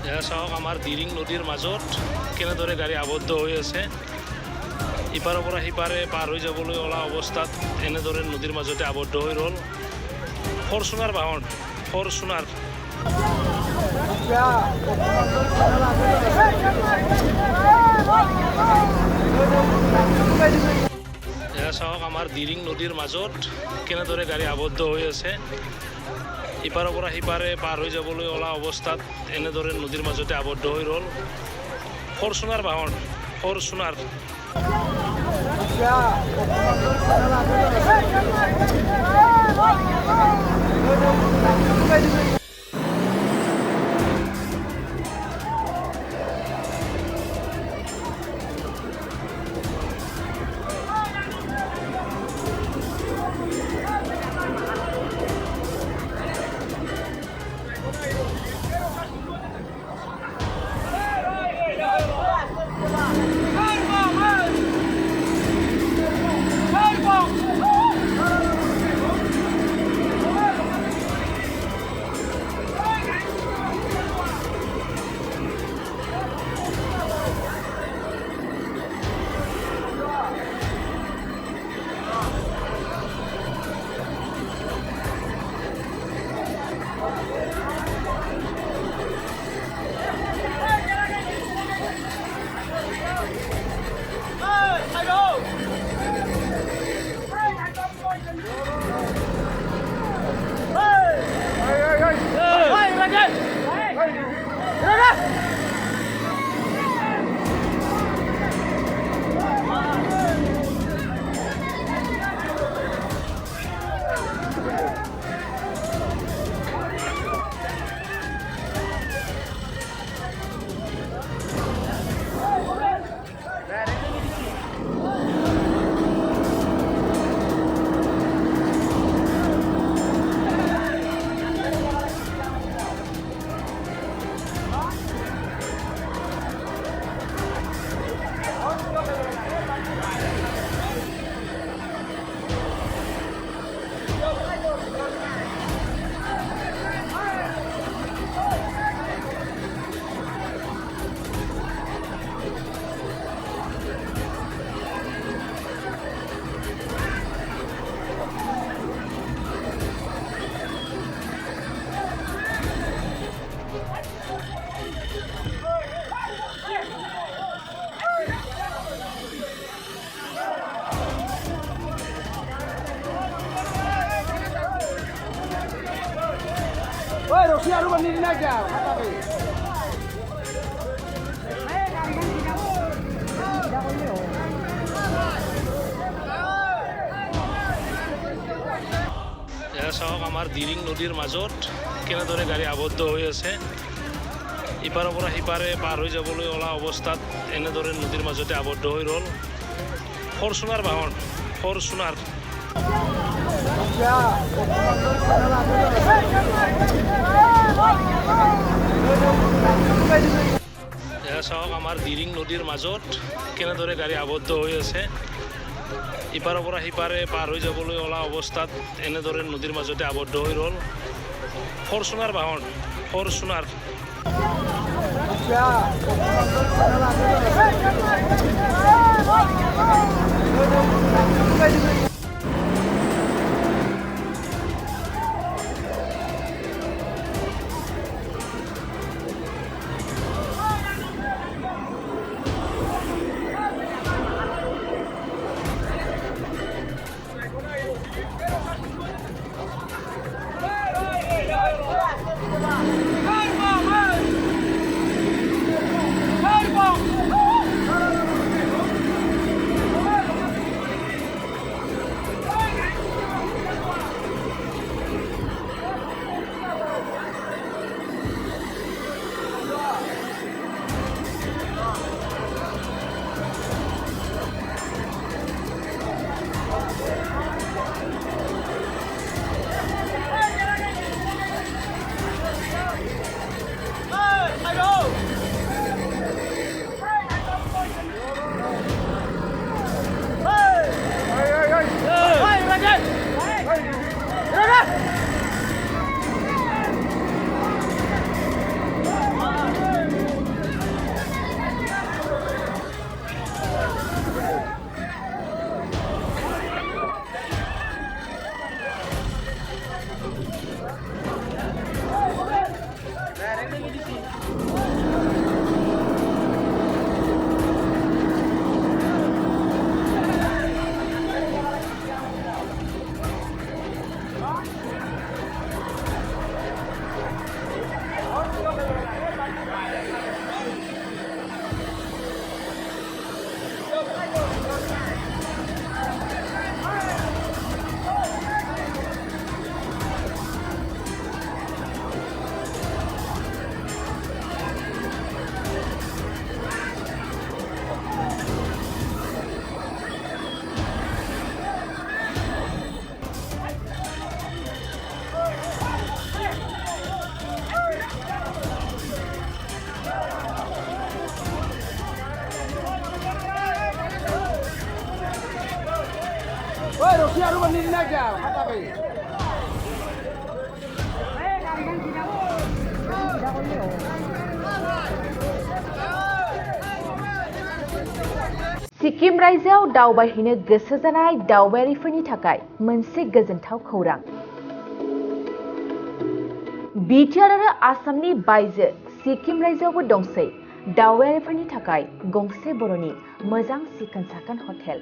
এয়া চাওক আমাৰ দিৰিং নদীৰ মাজত কেনেদৰে গাড়ী আবদ্ধ হৈ আছে। ইপাৰৰ পৰা সিপাৰে পাৰ হৈ যাবলৈ ওলা অৱস্থাত এনেদৰে নদীৰ মাজতে আবদ্ধ হৈ ৰ'ল। ফৰচুনাৰ বাহন, ফৰচুনাৰ। এয়া চাওক আমাৰ দিৰিং নদীৰ মাজত কেনেদৰে গাড়ী আবদ্ধ হৈ আছে। ইপাৰৰ পৰা সিপাৰে পাৰ হৈ যাবলৈ ওলা অৱস্থাত এনেদৰে নদীৰ মাজতে আবদ্ধ হৈ ৰ'ল। ফৰচুনাৰ বাহন, Fortuner. Rossi harus berdiri aja, kata এয়া চাওক আমাৰ দিৰিং নদীৰ মাজত কেনেদৰে গাড়ী আবদ্ধ হৈ আছে। ইপাৰৰ পৰা সিপাৰে পাৰ হৈ যাবলৈ ওলা অৱস্থাত এনেদৰে নদীৰ মাজতে আবদ্ধ হৈ ৰ'ল। ফৰচুনাৰ বাহন, ফৰচুনাৰ। এয়া চাওক আমাৰ দিৰিং নদীৰ মাজত কেনেদৰে গাড়ী আবদ্ধ হৈ আছে। ইপাৰৰ পৰা সিপাৰে পাৰ হৈ যাবলৈ ওলা অৱস্থাত এনেদৰে নদীৰ মাজতে আবদ্ধ হৈ ৰ'ল। ফৰচুনাৰ বাহন, Fortuner. Oi, Rosi aru bani na kya? Kata bhai. Sikkim रायजोआव दावबायहैनो गोसो जानाय दावबायारिफोरनि थाखाय मोनसे गोजोनथाव खौरां। बिटिआर आरो आसामनि बायजो सिक्किम रायजोआवबो दंसै दावबायारिफोरनि थाखाय गंसे बर'नि मोजां सिखोन साखोन हटेल।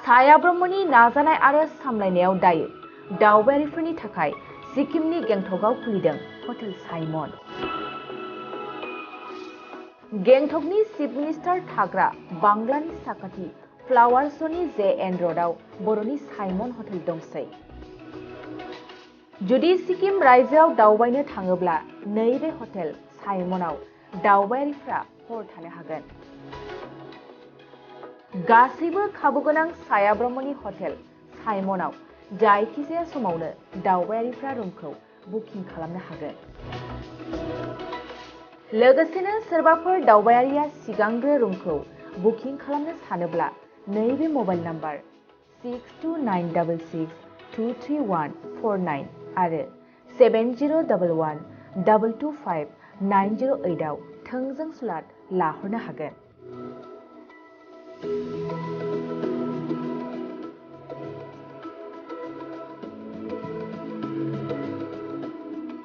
साया ब्रह्मनि नाजानाय आरो सामलायनायाव दायो दावबायारिफोरनि थाखाय सिक्किमनि गेंटकआव खुलिदों हटेल साइमन। गेंटकनि चिफ मिनिस्टार थाग्रा बांलानि साखाथि फ्लावार श'नि JN र'डआव बर'नि साइमन हटेल दंसै। जुदि सिक्किम रायजोआव दावबायनो थाङोब्ला नैबे हटेल साइमनआव दावबायारिफ्रा हर थानो हागोन। गासैबो खाबुगोनां साया ब्रह्मनि हटेल साइमनआव जायखिजाया समावनो दावबायारिफ्रा रुमखौ बुकिं खालामनो हागोन। लोगोसेनो सोरबाफोर दावबायारिया सिगांग्रो रुमखौ बुकिं खालामनो सानोब्ला नैबे मबाइल नाम्बार 6296623149 आरो 7011225908 आव थोंजों स्लट लाहरनो हागोन।